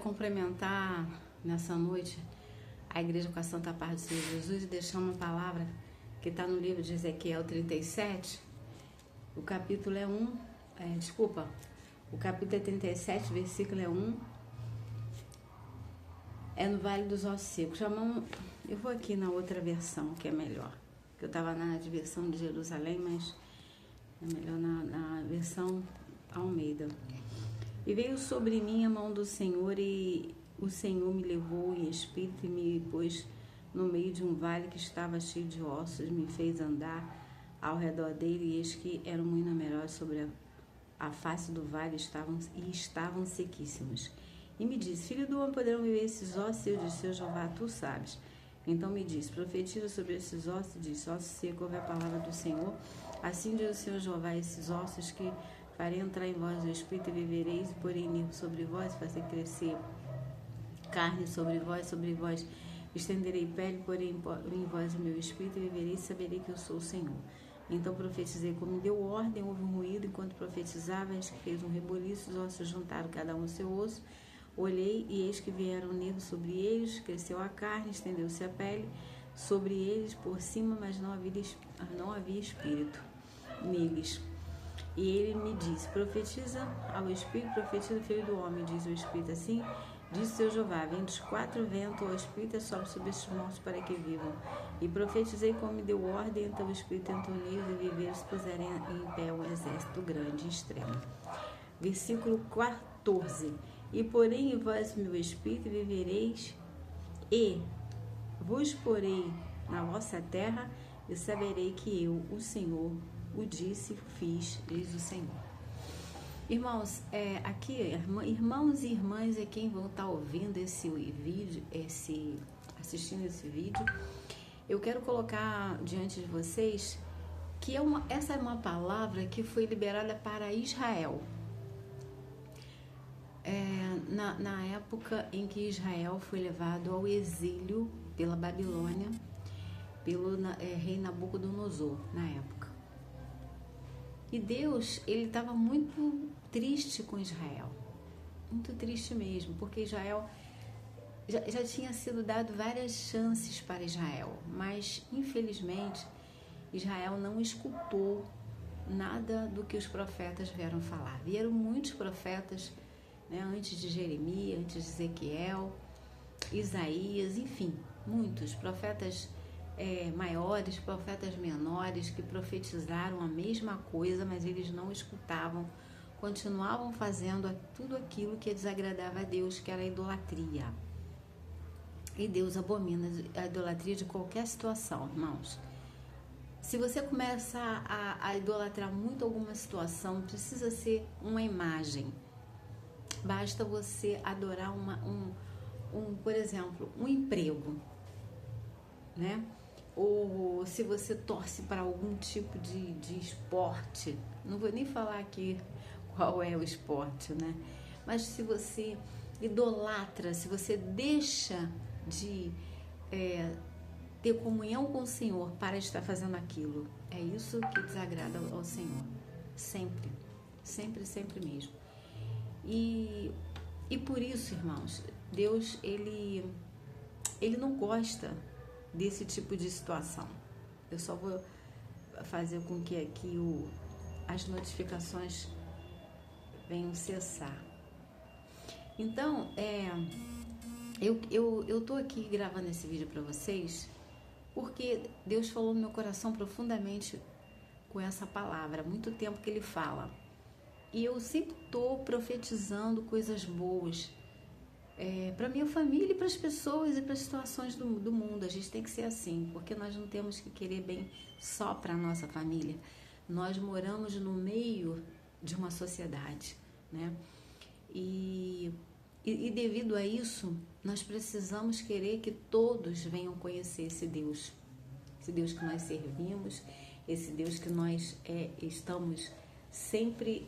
complementar nessa noite a igreja com a Santa Paz do Senhor Jesus e deixar uma palavra que está no livro de Ezequiel 37. O capítulo é 1, o capítulo é 37, versículo é 1. É no Vale dos Ossos Secos. Eu vou aqui na outra versão, que é melhor. Eu estava na versão de Jerusalém, mas é melhor na versão Almeida. E veio sobre mim a mão do Senhor, e o Senhor me levou em espírito e me pôs no meio de um vale que estava cheio de ossos, me fez andar ao redor dele, e eis que eram muito numerosos sobre a face do vale, estavam sequíssimos. E me disse: filho do homem, poderão viver esses ossos? Eu disse: Jeová, tu sabes. Então me disse: profetiza sobre esses ossos, e disse: ossos secos, ouve a palavra do Senhor. Assim diz o Senhor Jeová: esses ossos que farei entrar em vós o espírito, e vivereis, e porei nervo sobre vós, fazer crescer carne sobre vós estenderei pele, porei em vós o meu espírito, e vivereis, e saberei que eu sou o Senhor. Então profetizei como me deu ordem, houve um ruído enquanto profetizava, eis que fez um reboliço, os ossos juntaram cada um o seu osso. Olhei, e eis que vieram nervos sobre eles, cresceu a carne, estendeu-se a pele sobre eles por cima, mas não havia espírito neles. E ele me disse: profetiza ao Espírito, profetiza, filho do homem, diz o Espírito assim, diz o seu Jeová: vem dos quatro ventos ao Espírito, sobe sobre estes mortos para que vivam. E profetizei como me deu ordem, então o Espírito entrou neles, e viveram, se puserem em pé um exército grande e extremo. Versículo 14. E porém em vós meu Espírito, vivereis, e vos porei na vossa terra, e saberei que eu, o Senhor, o disse, fiz, diz o Senhor. Irmãos, aqui, irmãos e irmãs é quem vão estar ouvindo esse vídeo, assistindo esse vídeo. Eu quero colocar diante de vocês que essa é uma palavra que foi liberada para Israel. Na época em que Israel foi levado ao exílio pela Babilônia, pelo rei Nabucodonosor, na época. E Deus, ele estava muito triste com Israel, muito triste mesmo, porque Israel já tinha sido dado várias chances para Israel, mas infelizmente Israel não escutou nada do que os profetas vieram falar. Vieram muitos profetas, né, antes de Jeremias, antes de Ezequiel, Isaías, enfim, muitos profetas maiores, profetas menores, que profetizaram a mesma coisa, mas eles não escutavam, continuavam fazendo tudo aquilo que desagradava a Deus, que era a idolatria. E Deus abomina a idolatria de qualquer situação, irmãos. Se você começa a idolatrar muito alguma situação, precisa ser uma imagem. Basta você adorar por exemplo, um emprego, né? Ou se você torce para algum tipo de esporte, não vou nem falar aqui qual é o esporte, né? Mas se você idolatra, se você deixa de ter comunhão com o Senhor para estar fazendo aquilo, é isso que desagrada ao Senhor, sempre, sempre, sempre mesmo. E por isso, irmãos, Deus, ele não gosta desse tipo de situação. Eu só vou fazer com que aqui as notificações venham cessar. Então, eu tô aqui gravando esse vídeo para vocês porque Deus falou no meu coração profundamente com essa palavra. Há muito tempo que Ele fala. E eu sempre estou profetizando coisas boas para minha família e para as pessoas e para as situações do mundo. A gente tem que ser assim, porque nós não temos que querer bem só para a nossa família. Nós moramos no meio de uma sociedade, né? E devido a isso, nós precisamos querer que todos venham conhecer esse Deus que nós servimos, esse Deus que nós estamos sempre,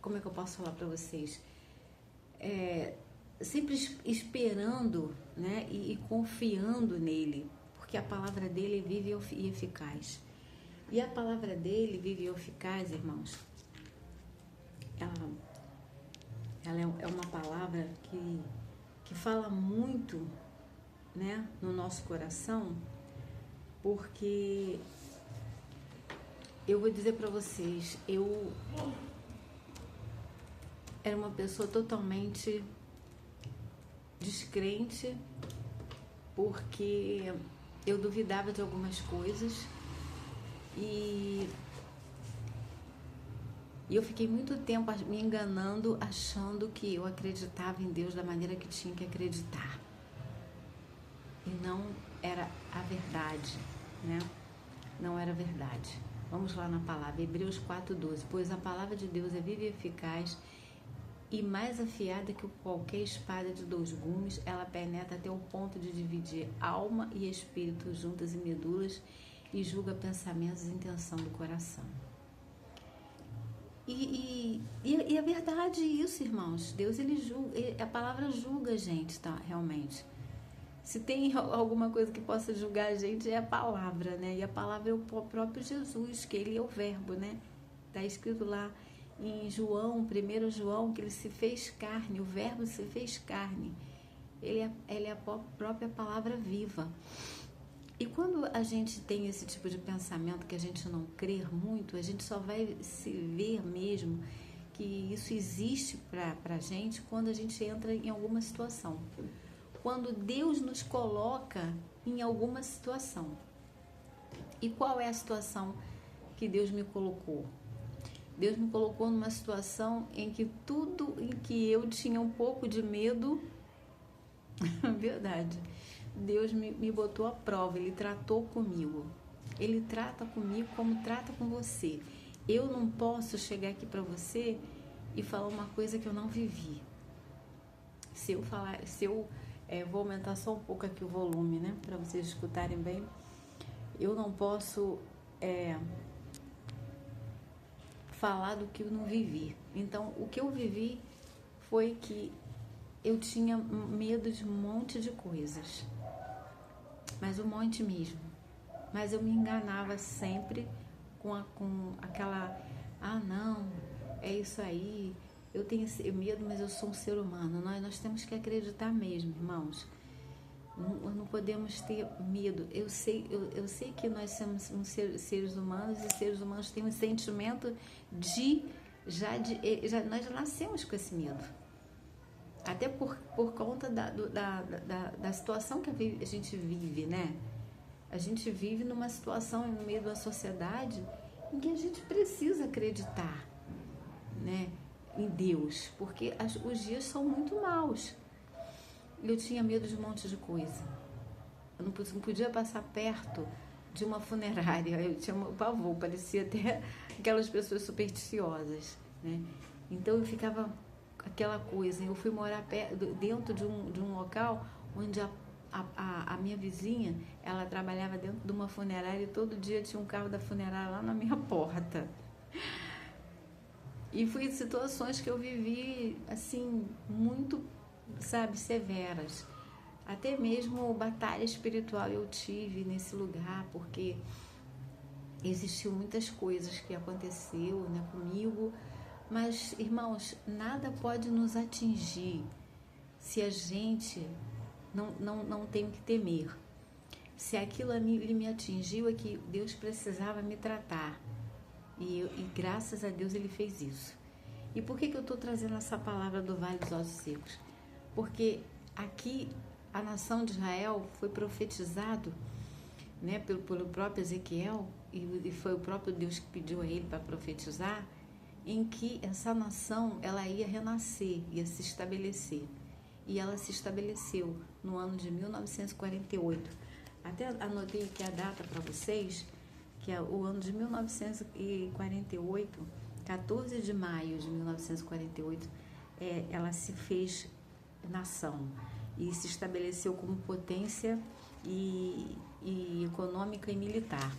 como é que eu posso falar para vocês? Sempre esperando, né, e confiando nele, porque a palavra dele é viva e eficaz. E a palavra dele, viva e eficaz, irmãos, ela é uma palavra que fala muito, né, no nosso coração, porque eu vou dizer para vocês, eu era uma pessoa totalmente descrente, porque eu duvidava de algumas coisas e eu fiquei muito tempo me enganando, achando que eu acreditava em Deus da maneira que tinha que acreditar. E não era a verdade, né? Não era verdade. Vamos lá na palavra, Hebreus 4:12. Pois a palavra de Deus é viva e eficaz e mais afiada que qualquer espada de 2 gumes. Ela penetra até o ponto de dividir alma e espírito, juntas e medulas, e julga pensamentos e intenção do coração. E é verdade isso, irmãos. Deus, ele julga, a palavra julga a gente, tá? Realmente. Se tem alguma coisa que possa julgar a gente, é a palavra, né? E a palavra é o próprio Jesus, que ele é o verbo, né? Está escrito lá em João, 1 João, que ele se fez carne, o verbo se fez carne. Ele é a própria palavra viva. E quando a gente tem esse tipo de pensamento que a gente não crê muito, a gente só vai se ver mesmo que isso existe para a gente quando a gente entra em alguma situação. Quando Deus nos coloca em alguma situação. E qual é a situação que Deus me colocou? Deus me colocou numa situação em que tudo em que eu tinha um pouco de medo, verdade, Deus me botou à prova, Ele tratou comigo. Ele trata comigo como trata com você. Eu não posso chegar aqui para você e falar uma coisa que eu não vivi. Vou aumentar só um pouco aqui o volume, né, para vocês escutarem bem. Eu não posso falar do que eu não vivi. Então, o que eu vivi foi que eu tinha medo de um monte de coisas, mas um monte mesmo. Mas eu me enganava sempre com aquela, não, é isso aí, eu tenho medo, mas eu sou um ser humano. Nós temos que acreditar mesmo, irmãos. Não podemos ter medo. Eu sei que nós somos seres humanos, e seres humanos têm um sentimento nós já nascemos com esse medo. Até por conta da situação que a gente vive, né? A gente vive numa situação no meio da sociedade em que a gente precisa acreditar, né, em Deus, porque os dias são muito maus. Eu tinha medo de um monte de coisa. Eu não podia passar perto de uma funerária. Eu tinha um pavor, parecia até aquelas pessoas supersticiosas, né? Então eu ficava aquela coisa. Eu fui morar dentro de um local onde a minha vizinha, ela trabalhava dentro de uma funerária e todo dia tinha um carro da funerária lá na minha porta. E foi situações que eu vivi, assim, muito, severas. Até mesmo batalha espiritual eu tive nesse lugar, porque existiu muitas coisas que aconteceu, né, comigo. Mas, irmãos, nada pode nos atingir se a gente não tem que temer. Se aquilo ali me atingiu, é que Deus precisava me tratar. E graças a Deus Ele fez isso. E por que eu estou trazendo essa palavra do Vale dos Ossos Secos? Porque aqui a nação de Israel foi profetizado, né, pelo próprio Ezequiel, e foi o próprio Deus que pediu a ele para profetizar, em que essa nação ela ia renascer, ia se estabelecer. E ela se estabeleceu no ano de 1948. Até anotei aqui a data para vocês, que é o ano de 1948, 14 de maio de 1948, ela se fez nação e se estabeleceu como potência e econômica e militar.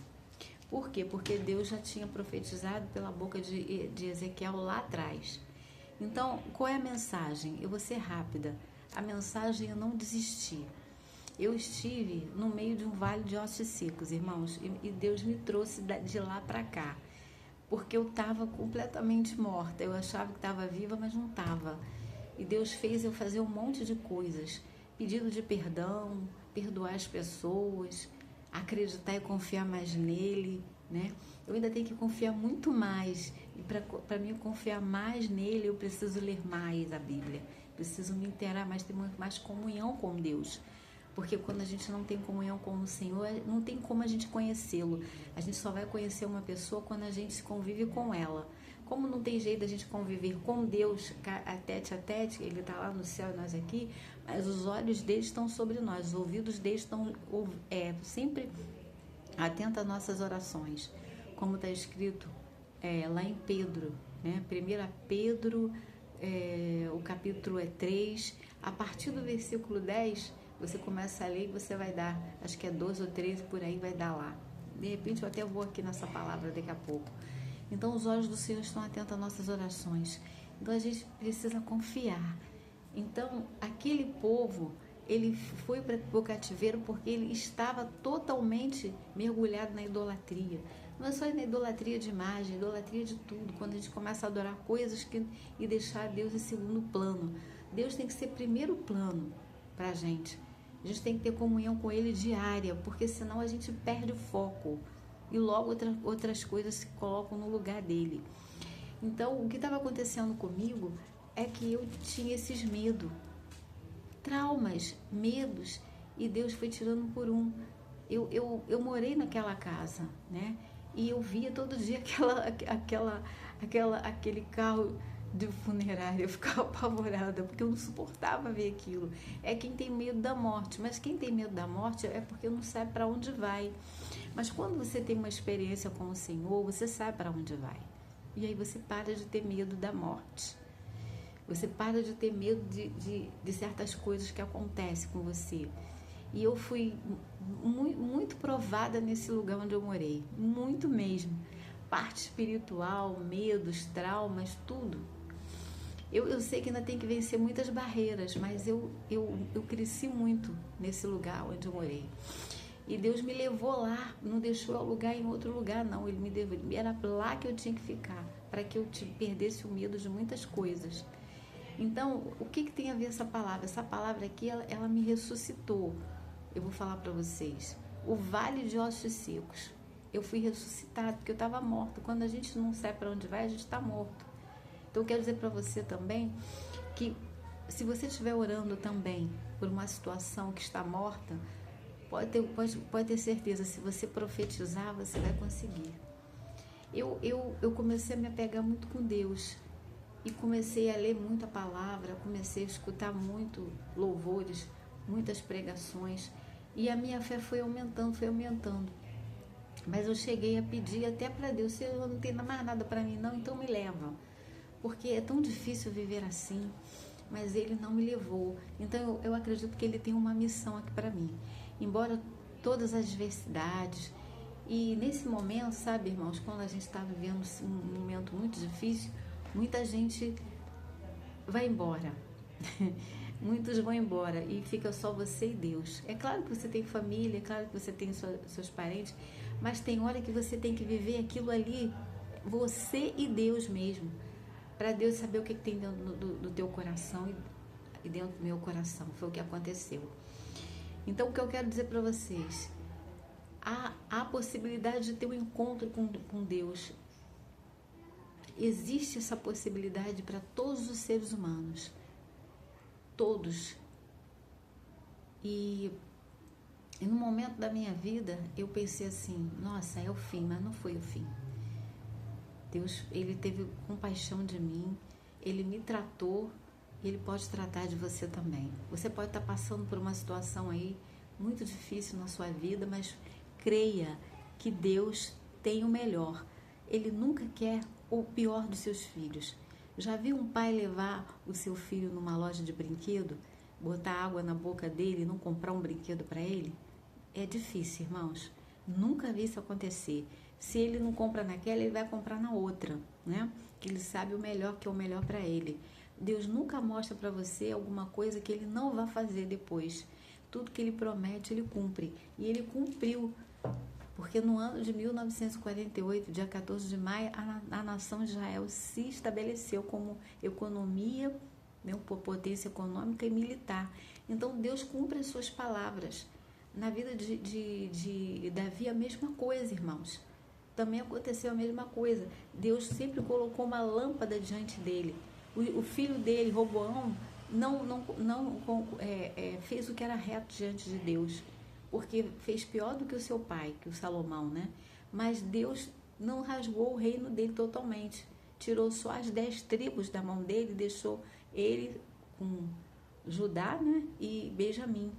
Por quê? Porque Deus já tinha profetizado pela boca de Ezequiel lá atrás. Então, qual é a mensagem? Eu vou ser rápida. A mensagem é não desistir. Eu estive no meio de um vale de ossos secos, irmãos, e Deus me trouxe de lá para cá, porque eu estava completamente morta. Eu achava que estava viva, mas não estava. E Deus fez eu fazer um monte de coisas. Pedido de perdão, perdoar as pessoas, acreditar e confiar mais nele, né? Eu ainda tenho que confiar muito mais. E para mim confiar mais nele, eu preciso ler mais a Bíblia. Preciso me inteirar mais, ter mais comunhão com Deus. Porque quando a gente não tem comunhão com o Senhor, não tem como a gente conhecê-lo. A gente só vai conhecer uma pessoa quando a gente convive com ela. Como não tem jeito da gente conviver com Deus a tete, ele está lá no céu e nós aqui, mas os olhos dele estão sobre nós, os ouvidos dele estão sempre atentos às nossas orações. Como está escrito lá em Pedro, né? 1 Pedro, o capítulo 3, a partir do versículo 10, você começa a ler e você vai dar, acho que é 12 ou 13, por aí vai dar lá. De repente eu até vou aqui nessa palavra daqui a pouco. Então os olhos do Senhor estão atentos às nossas orações. Então a gente precisa confiar. Então aquele povo, ele foi para o cativeiro porque ele estava totalmente mergulhado na idolatria. Não é só na idolatria de imagem, idolatria de tudo. Quando a gente começa a adorar coisas e deixar Deus em segundo plano. Deus tem que ser primeiro plano para a gente. A gente tem que ter comunhão com Ele diária, porque senão a gente perde o foco. E logo outras coisas se colocam no lugar dele. Então, o que estava acontecendo comigo é que eu tinha esses medos, traumas, medos, e Deus foi tirando por um. Eu morei naquela casa, né? E eu via todo dia aquele carro de funerária. Eu ficava apavorada, porque eu não suportava ver aquilo. É quem tem medo da morte, mas quem tem medo da morte é porque não sabe para onde vai. Mas quando você tem uma experiência com o Senhor, você sabe para onde vai. E aí você para de ter medo da morte. Você para de ter medo de certas coisas que acontecem com você. E eu fui muito provada nesse lugar onde eu morei. Muito mesmo. Parte espiritual, medos, traumas, tudo. Eu sei que ainda tem que vencer muitas barreiras, mas eu cresci muito nesse lugar onde eu morei. E Deus me levou lá, não deixou eu alugar em outro lugar, não. Ele me levou, era lá que eu tinha que ficar, para que eu perdesse o medo de muitas coisas. Então, o que tem a ver essa palavra? Essa palavra aqui, ela me ressuscitou. Eu vou falar para vocês. O vale de ossos secos. Eu fui ressuscitada, porque eu estava morta. Quando a gente não sabe para onde vai, a gente está morto. Então, eu quero dizer para você também que, se você estiver orando também por uma situação que está morta, pode ter certeza, se você profetizar, você vai conseguir. Eu comecei a me apegar muito com Deus e comecei a ler muita palavra, comecei a escutar muito louvores, muitas pregações, e a minha fé foi aumentando. Mas eu cheguei a pedir até para Deus: se eu não tenho mais nada para mim não, então me leva, porque é tão difícil viver assim. Mas Ele não me levou. Então eu acredito que Ele tem uma missão aqui para mim. Embora todas as adversidades, e nesse momento, sabe, irmãos, quando a gente está vivendo um momento muito difícil, muita gente vai embora. Muitos vão embora e fica só você e Deus. É claro que você tem família, é claro que você tem seus parentes, mas tem hora que você tem que viver aquilo ali, você e Deus mesmo, para Deus saber o que tem dentro do teu coração e dentro do meu coração. Foi o que aconteceu. Então, o que eu quero dizer para vocês, há a possibilidade de ter um encontro com Deus. Existe essa possibilidade para todos os seres humanos. Todos. E no momento da minha vida, eu pensei assim: nossa, é o fim, mas não foi o fim. Deus, Ele teve compaixão de mim, Ele me tratou, Ele pode tratar de você também. Você pode estar passando por uma situação aí muito difícil na sua vida, mas creia que Deus tem o melhor. Ele nunca quer o pior dos seus filhos. Já viu um pai levar o seu filho numa loja de brinquedo, botar água na boca dele e não comprar um brinquedo para ele? É difícil, irmãos. Nunca vi isso acontecer. Se ele não compra naquela, ele vai comprar na outra, né? Que ele sabe o melhor, que é o melhor para ele. Deus nunca mostra para você alguma coisa que Ele não vai fazer depois. Tudo que Ele promete, Ele cumpre. E Ele cumpriu. Porque no ano de 1948, dia 14 de maio, a nação de Israel se estabeleceu como economia, potência econômica e militar. Então Deus cumpre as suas palavras. Na vida de Davi a mesma coisa, irmãos. Também aconteceu a mesma coisa. Deus sempre colocou uma lâmpada diante dele. O filho dele, Roboão, não fez o que era reto diante de Deus, porque fez pior do que o seu pai, que o Salomão, né? Mas Deus não rasgou o reino dele totalmente. Tirou só as 10 tribos da mão dele e deixou ele com Judá, né, e Benjamim.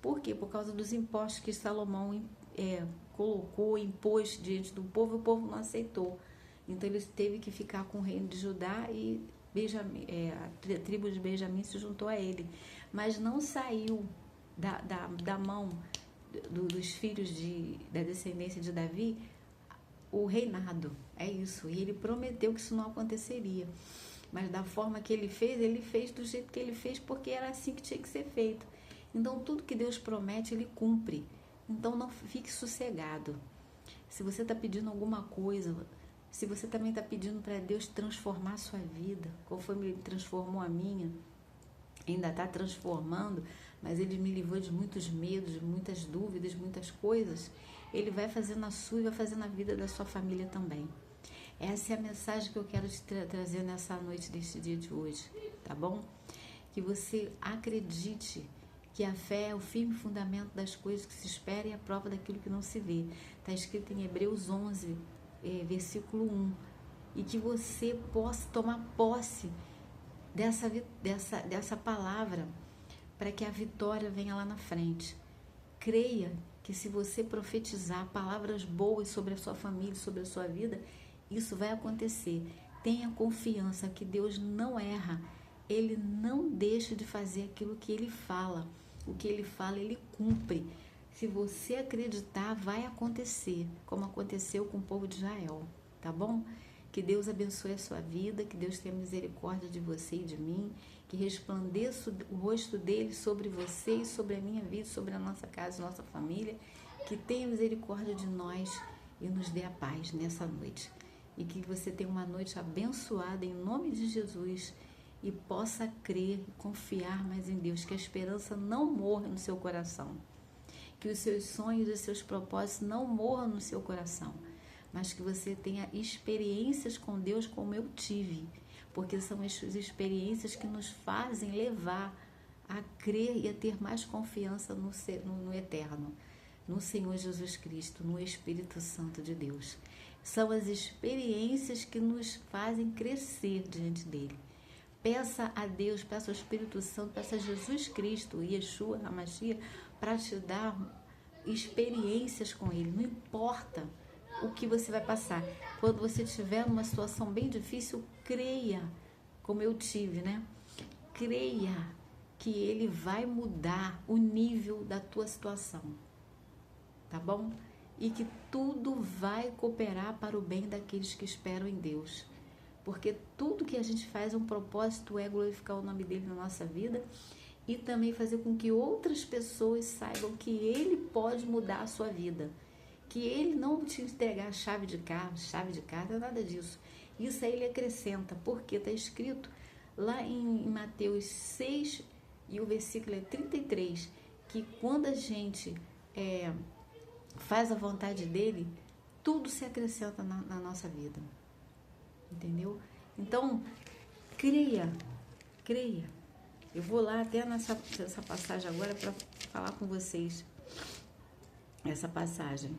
Por quê? Por causa dos impostos que Salomão colocou, impôs diante do povo, o povo não aceitou. Então ele teve que ficar com o reino de Judá e Benjamim, a tribo de Benjamim se juntou a ele. Mas não saiu da mão dos filhos da descendência de Davi o reinado. É isso. E ele prometeu que isso não aconteceria. Mas da forma que ele fez do jeito que ele fez, porque era assim que tinha que ser feito. Então, tudo que Deus promete, ele cumpre. Então, não fique sossegado. Se você está pedindo alguma coisa, se você também está pedindo para Deus transformar a sua vida, conforme Ele transformou a minha, ainda está transformando, mas Ele me livrou de muitos medos, de muitas dúvidas, muitas coisas, Ele vai fazer na sua e vai fazer na vida da sua família também. Essa é a mensagem que eu quero te trazer nessa noite deste dia de hoje, tá bom? Que você acredite que a fé é o firme fundamento das coisas que se espera e a prova daquilo que não se vê. Está escrito em Hebreus 11, versículo 1. E que você possa tomar posse dessa palavra para que a vitória venha lá na frente. Creia que se você profetizar palavras boas sobre a sua família, sobre a sua vida, isso vai acontecer. Tenha confiança que Deus não erra. Ele não deixa de fazer aquilo que Ele fala. O que Ele fala, Ele cumpre. Se você acreditar, vai acontecer, como aconteceu com o povo de Israel. Tá bom? Que Deus abençoe a sua vida, que Deus tenha misericórdia de você e de mim, que resplandeça o rosto dele sobre você e sobre a minha vida, sobre a nossa casa, nossa família, que tenha misericórdia de nós e nos dê a paz nessa noite. E que você tenha uma noite abençoada em nome de Jesus e possa crer e confiar mais em Deus, que a esperança não morra no seu coração, que os seus sonhos e os seus propósitos não morram no seu coração, mas que você tenha experiências com Deus como eu tive, porque são essas experiências que nos fazem levar a crer e a ter mais confiança no eterno, no Senhor Jesus Cristo, no Espírito Santo de Deus. São as experiências que nos fazem crescer diante dele. Peça a Deus, peça ao Espírito Santo, peça a Jesus Cristo, Yeshua, HaMashiach, para te dar experiências com ele. Não importa o que você vai passar. Quando você estiver numa situação bem difícil, creia, como eu tive, né? Creia que ele vai mudar o nível da tua situação. Tá bom? E que tudo vai cooperar para o bem daqueles que esperam em Deus. Porque tudo que a gente faz, um propósito é glorificar o nome dele na nossa vida e também fazer com que outras pessoas saibam que ele pode mudar a sua vida. Que ele não te entregar a chave de casa, nada disso. Isso aí ele acrescenta, porque está escrito lá em Mateus 6 e o versículo é 33, que quando a gente faz a vontade dele, tudo se acrescenta na nossa vida. Entendeu? Então, creia. Eu vou lá até nessa passagem agora para falar com vocês. Essa passagem.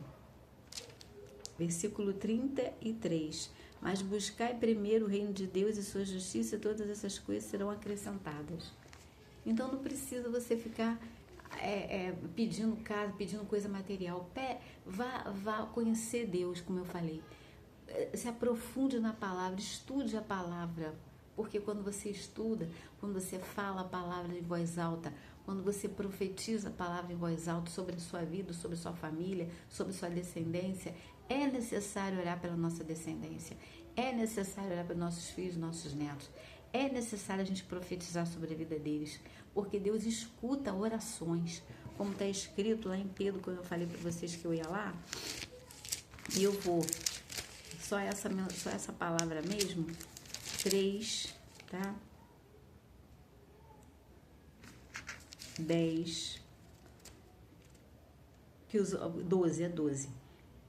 Versículo 33. Mas buscai primeiro o reino de Deus e sua justiça, e todas essas coisas serão acrescentadas. Então, não precisa você ficar pedindo casa, pedindo coisa material. Vá conhecer Deus, como eu falei. Se aprofunde na palavra, estude a palavra, porque quando você estuda, quando você fala a palavra em voz alta, quando você profetiza a palavra em voz alta sobre a sua vida, sobre a sua família, sobre a sua descendência, é necessário orar pela nossa descendência, é necessário orar pelos nossos filhos, nossos netos, é necessário a gente profetizar sobre a vida deles, porque Deus escuta orações, como está escrito lá em Pedro, quando eu falei para vocês que eu ia lá, e eu vou... Só essa palavra mesmo, 3, tá? 10, que os 12,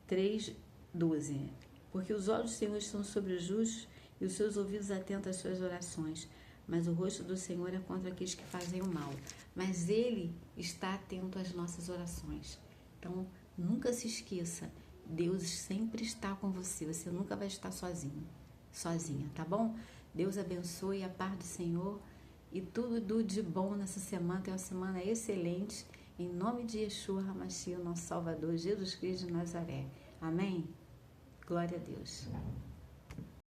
3, 12. Porque os olhos do Senhor estão sobre os justos e os seus ouvidos atentos às suas orações. Mas o rosto do Senhor é contra aqueles que fazem o mal. Mas Ele está atento às nossas orações. Então, nunca se esqueça, Deus sempre está com você. Você nunca vai estar sozinho, sozinha, tá bom? Deus abençoe, a paz do Senhor e tudo de bom nessa semana. Tem uma semana excelente. Em nome de Yeshua HaMashiach, nosso Salvador, Jesus Cristo de Nazaré. Amém? Glória a Deus.